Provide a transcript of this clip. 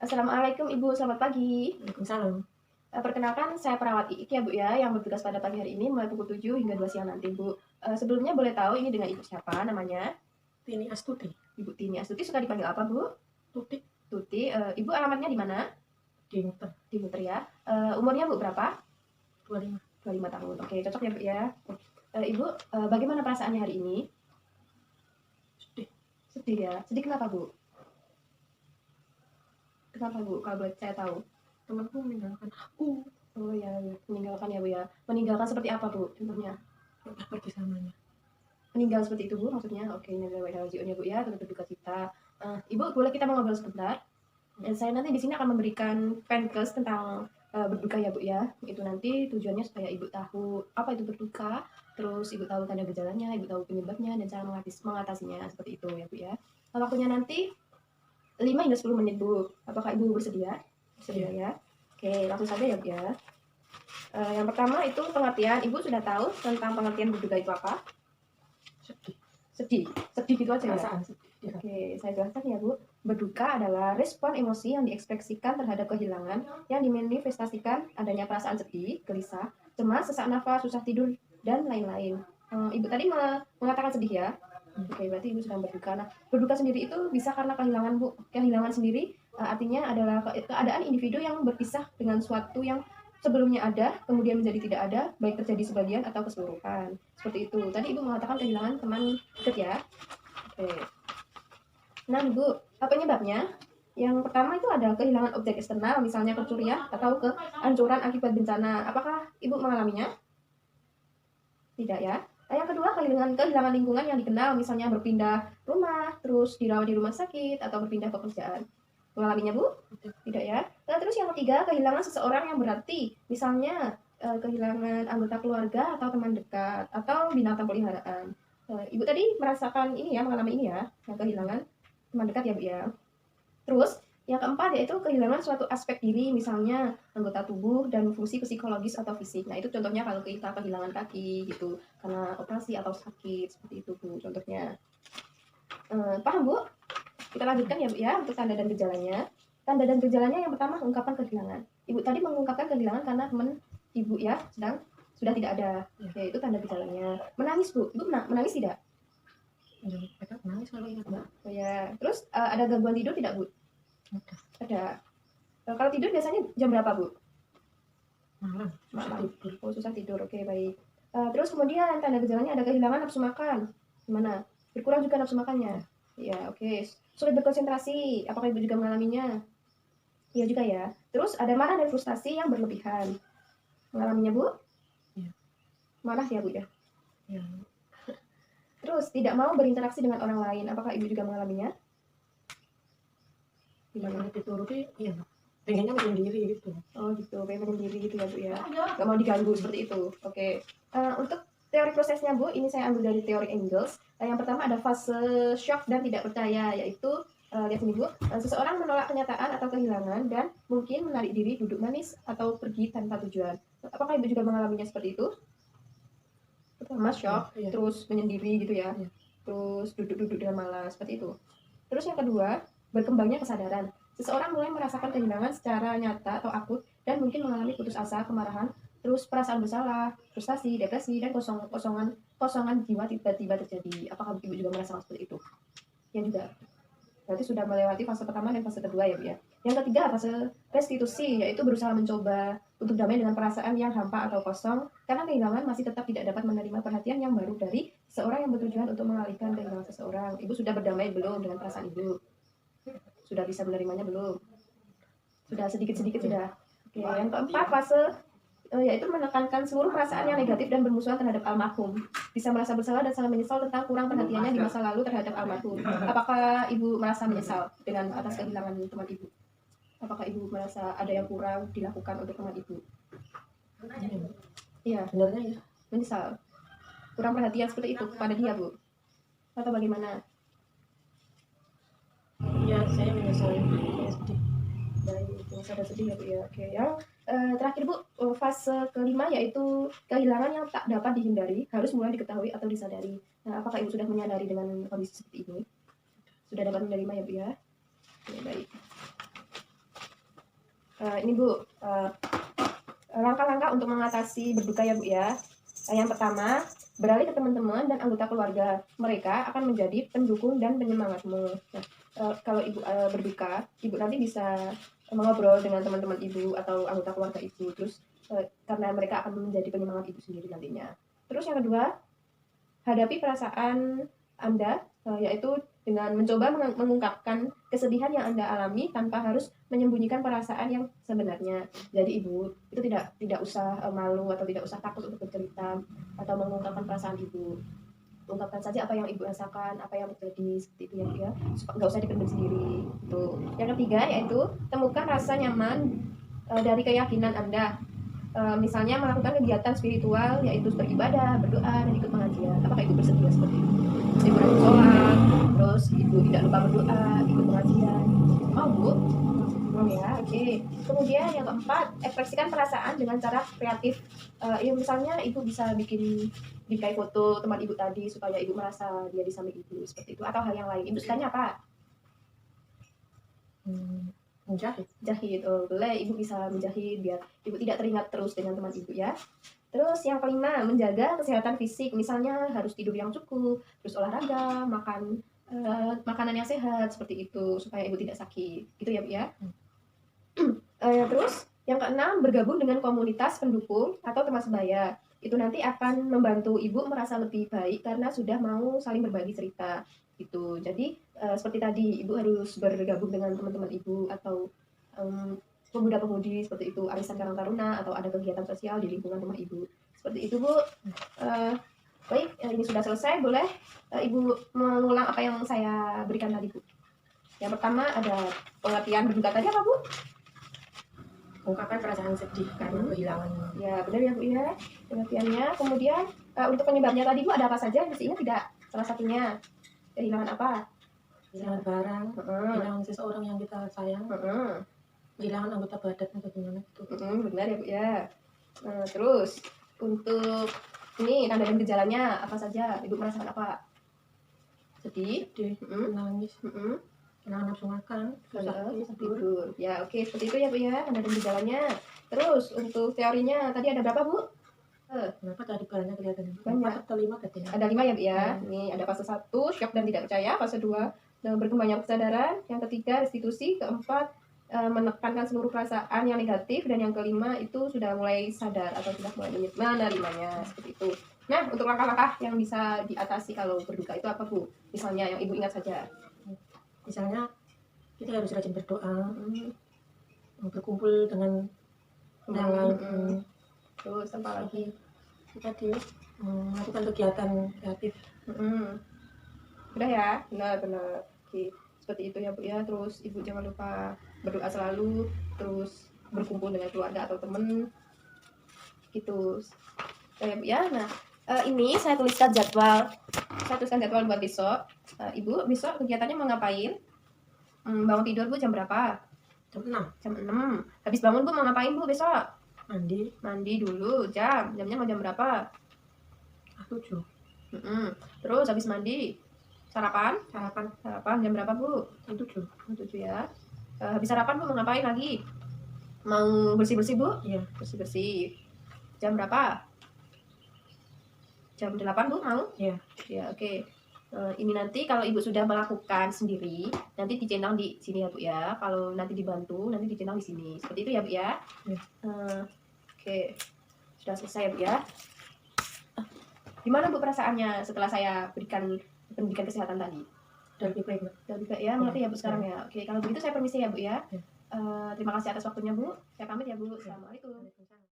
Assalamualaikum Ibu, selamat pagi. Waalaikumsalam. Perkenalkan saya perawat Iik ya Bu ya, yang bertugas pada pagi hari ini mulai pukul 7 hingga 2 siang nanti Bu. Sebelumnya boleh tahu ini dengan Ibu siapa namanya? Tini Astuti. Ibu Tini Astuti, suka dipanggil apa Bu? Tuti Tuti. Ibu alamatnya di mana? di Muter Di Muter ya. Umurnya Bu berapa? 25. 25 tahun. Oke, cocok ya Bu ya. Ibu, bagaimana perasaannya hari ini? Sedih. Sedih ya. Sedih kenapa Bu? Kenapa Bu? Kalau boleh saya tahu. Temanku meninggalkan aku. Oh ya, meninggalkan ya Bu ya. Meninggalkan seperti apa Bu? Contohnya? Udah pergi samanya. Meninggal seperti itu Bu maksudnya? Oke, ini adalah ya Bu ya, turut berduka cita. Ibu boleh kita ngobrol sebentar? Dan saya nanti di sini akan memberikan fancast tentang berduka ya Bu ya. Itu nanti tujuannya supaya Ibu tahu apa itu berduka, terus Ibu tahu tanda gejalanya, Ibu tahu penyebabnya dan cara mengatasinya seperti itu ya Bu ya. Waktunya nanti 5 hingga 10 menit Bu. Apakah Ibu bersedia? Bersedia ya? Oke, langsung saja ya Bu ya. Yang pertama itu pengertian. Ibu sudah tahu tentang pengertian berduka itu apa? Sedih gitu aja ya. Perasaan sedih. Oke, saya jelaskan ya Bu. Berduka adalah respon emosi yang diekspresikan terhadap kehilangan yang dimanifestasikan adanya perasaan sedih, gelisah, cemas, sesak nafas, susah tidur, dan lain-lain. Ibu tadi mengatakan sedih ya. Oke, berarti Ibu sedang berduka. Nah, berduka sendiri itu bisa karena kehilangan Bu. Kehilangan sendiri artinya adalah keadaan individu yang berpisah dengan suatu yang sebelumnya ada, kemudian menjadi tidak ada, baik terjadi sebagian atau keseluruhan. Seperti itu. Tadi Ibu mengatakan kehilangan teman dekat ya. Oke. Nah, Ibu, apa penyebabnya? Yang pertama itu ada kehilangan objek eksternal, misalnya pencurian atau kehancuran akibat bencana. Apakah Ibu mengalaminya? Tidak ya. Nah, yang kedua, kehilangan lingkungan yang dikenal, misalnya berpindah rumah, terus dirawat di rumah sakit, atau berpindah pekerjaan. Mengalaminya, Bu? Tidak ya. Nah, terus yang ketiga, kehilangan seseorang yang berarti, misalnya kehilangan anggota keluarga atau teman dekat, atau binatang peliharaan. Ibu tadi merasakan ini ya, mengalami ini ya, yang kehilangan teman dekat ya Bu ya. Terus yang keempat yaitu kehilangan suatu aspek diri, misalnya anggota tubuh dan fungsi psikologis atau fisik. Nah itu contohnya kalau kita kehilangan kaki gitu karena operasi atau sakit seperti itu Bu contohnya. Paham Bu? Kita lanjutkan ya Bu ya untuk tanda dan gejalanya. Tanda dan gejalanya yang pertama ungkapan kehilangan. Ibu tadi mengungkapkan kehilangan karena teman Ibu ya sudah tidak ada. Yaitu tanda gejalanya. Menangis Bu. Ibu menangis tidak? Mereka nangis kalau ingat Mbak. Oh ya. Terus ada gangguan tidur tidak Bu? Ada. Kalau tidur biasanya jam berapa Bu? Malam. Tidur. Oh susah tidur. Oke baik. Terus kemudian tanda gejalanya ada kehilangan nafsu makan. Gimana? Berkurang juga nafsu makannya. Ya oke. Sulit berkonsentrasi. Apakah Ibu juga mengalaminya? Iya juga ya. Terus ada marah dan frustasi yang berlebihan. Mengalaminya Bu? Iya. Marah ya Bu ya? Iya. Terus tidak mau berinteraksi dengan orang lain. Apakah Ibu juga mengalaminya? Gimana? Dituruti, iya. Pengennya menyendiri gitu. Oh gitu, pengen menyendiri gitu ya Bu ya. Gak mau diganggu seperti itu. Oke. Untuk teori prosesnya Bu, ini saya ambil dari teori Engels. Yang pertama ada fase shock dan tidak percaya, yaitu lihat sini Bu, seseorang menolak kenyataan atau kehilangan dan mungkin menarik diri, duduk manis atau pergi tanpa tujuan. Apakah Ibu juga mengalaminya seperti itu? Pertama shock, Iya. terus menyendiri gitu ya. Iya. Terus duduk-duduk dengan malas seperti itu. Terus yang kedua, berkembangnya kesadaran. Seseorang mulai merasakan kehilangan secara nyata atau akut dan mungkin mengalami putus asa, kemarahan, terus perasaan bersalah, frustasi, depresi, dan kosongan jiwa tiba-tiba terjadi. Apakah Ibu juga merasakan seperti itu? Ya juga. Berarti sudah melewati fase pertama dan fase kedua ya Bu ya. Yang ketiga fase restitusi, yaitu berusaha mencoba untuk damai dengan perasaan yang hampa atau kosong karena kehilangan masih tetap tidak dapat menerima perhatian yang baru dari seorang yang bertujuan untuk mengalihkan kehilangan seseorang. Ibu sudah berdamai belum dengan perasaan Ibu? Sudah bisa menerimanya belum? Sudah sedikit-sedikit sudah. Oke, yang keempat fase yaitu menekankan seluruh perasaan yang negatif dan bermusuhan terhadap almarhum. Bisa merasa bersalah dan sangat menyesal tentang kurang perhatiannya di masa lalu terhadap almarhum. Apakah Ibu merasa menyesal dengan atas kehilangan teman Ibu? Apakah Ibu merasa ada yang kurang dilakukan untuk teman Ibu? Iya. Sebenarnya ya. Menyesal. Kurang perhatian seperti itu kepada dia Bu? Atau bagaimana? Iya, saya menyesal. Saya sedih. Baik, menyesal dan sedih ya Bu ya. Oke, yang terakhir Bu, fase kelima yaitu kehilangan yang tak dapat dihindari, harus mulai diketahui atau disadari. Nah, apakah Ibu sudah menyadari dengan kondisi seperti ini? Sudah dapat menerima ya Bu ya? Oke, baik. Ini Bu, langkah-langkah untuk mengatasi berduka ya Bu ya. Yang pertama, beralih ke teman-teman dan anggota keluarga. Mereka akan menjadi pendukung dan penyemangatmu. Nah, kalau Ibu berduka, Ibu nanti bisa mengobrol dengan teman-teman Ibu atau anggota keluarga Ibu. Terus karena mereka akan menjadi penyemangat Ibu sendiri nantinya. Terus yang kedua, hadapi perasaan Anda, yaitu dengan mencoba mengungkapkan kesedihan yang Anda alami tanpa harus menyembunyikan perasaan yang sebenarnya. Jadi Ibu itu tidak usah malu atau tidak usah takut untuk bercerita atau mengungkapkan perasaan Ibu. Ungkapkan saja apa yang Ibu rasakan, apa yang terjadi, seperti itu ya, nggak usah dipendam sendiri. Tuh. Yang ketiga yaitu temukan rasa nyaman dari keyakinan Anda. Misalnya melakukan kegiatan spiritual yaitu beribadah, berdoa, dan ikut pengajian. Apakah Ibu bersedia seperti itu? Ibu rajin sholat, terus Ibu tidak lupa berdoa, ikut pengajian. Mau Bu? Mau ya, oke. Kemudian yang keempat, ekspresikan perasaan dengan cara kreatif. Ya misalnya Ibu bisa bikin bingkai foto teman Ibu tadi supaya Ibu merasa dia di samping Ibu seperti itu, atau hal yang lain. Ibu sukanya apa? Menjahit. Jahit. Oh, boleh Ibu bisa menjahit biar Ibu tidak teringat terus dengan teman Ibu ya. Terus yang kelima, menjaga kesehatan fisik. Misalnya harus tidur yang cukup, terus olahraga, makan makanan yang sehat seperti itu supaya Ibu tidak sakit. Gitu ya Bu ya. Terus yang keenam, bergabung dengan komunitas pendukung atau teman sebaya. Itu nanti akan membantu Ibu merasa lebih baik karena sudah mau saling berbagi cerita gitu. Jadi seperti tadi Ibu harus bergabung dengan teman-teman Ibu atau pemuda-pemudi seperti itu, arisan Karang Taruna atau ada kegiatan sosial di lingkungan rumah Ibu. Seperti itu Bu. Baik, ini sudah selesai. Boleh Ibu mengulang apa yang saya berikan tadi Bu. Yang pertama ada pengertian berduka tadi apa Bu? Ungkapkan perasaan sedih karena kehilangan. Ya benar ya Bu ya, pengertiannya. Kemudian untuk penyebabnya tadi Bu ada apa saja? Masih ingat tidak? Salah satunya kehilangan apa? Kehilangan barang, kehilangan seseorang yang kita sayang, kehilangan anggota badan atau gimana itu. Benar ya Bu ya. Terus untuk ini tanda dan gejalanya apa saja? Ibu merasakan apa? Sedih, nangis, kehilangan nafsu makan, susah tidur. Ya oke, seperti itu ya Bu ya, tanda dan gejalanya. Terus untuk teorinya tadi ada berapa Bu? Kenapa tadi banyak kelihatan? Banyak. Atau 5 katanya? Ada 5 ya Bu ya. Ini ada fase 1, syok dan tidak percaya. Fase 2, berkembangnya kesadaran. Yang ketiga, restitusi. Keempat, menekankan seluruh perasaan yang negatif. Dan yang kelima itu sudah mulai sadar atau sudah mulai menerimanya. Seperti itu. Nah, untuk langkah-langkah yang bisa diatasi kalau berduka itu apa Bu? Misalnya yang Ibu ingat saja. Misalnya kita harus rajin berdoa, berkumpul dengan yang lain. Terus apa lagi? Tadi melakukan kegiatan kreatif. Udah ya, benar-benar. Oke, seperti itu ya Bu ya. Terus Ibu jangan lupa berdoa selalu, terus berkumpul dengan keluarga atau temen gitu. Ya Bu ya. Nah, ini saya tuliskan jadwal. Saya tuliskan jadwal buat besok. Ibu besok kegiatannya mau ngapain? Bangun tidur Bu jam berapa? Jam 6. Jam 6. Habis bangun Bu mau ngapain Bu besok? Mandi dulu. Jamnya mau jam berapa? 7. Terus habis mandi sarapan jam berapa Bu? Jam 7. Jam 7 ya. Habis sarapan Bu mau ngapain lagi? Mau bersih-bersih Bu? Iya. Bersih-bersih. Jam berapa? Jam 8 Bu mau? Iya. Ya oke. Ini nanti kalau Ibu sudah melakukan sendiri, nanti dicentang di sini ya Bu ya. Kalau nanti dibantu, nanti dicentang di sini. Seperti itu ya Bu ya. Iya. Oke. Sudah selesai ya Bu ya. Gimana Bu perasaannya setelah saya berikan pendidikan kesehatan tadi? Lebih baik ya, mengerti ya Bu sekarang ya. Oke, kalau begitu saya permisi ya Bu ya. Ya. Terima kasih atas waktunya Bu. Saya pamit ya Bu. Assalamualaikum.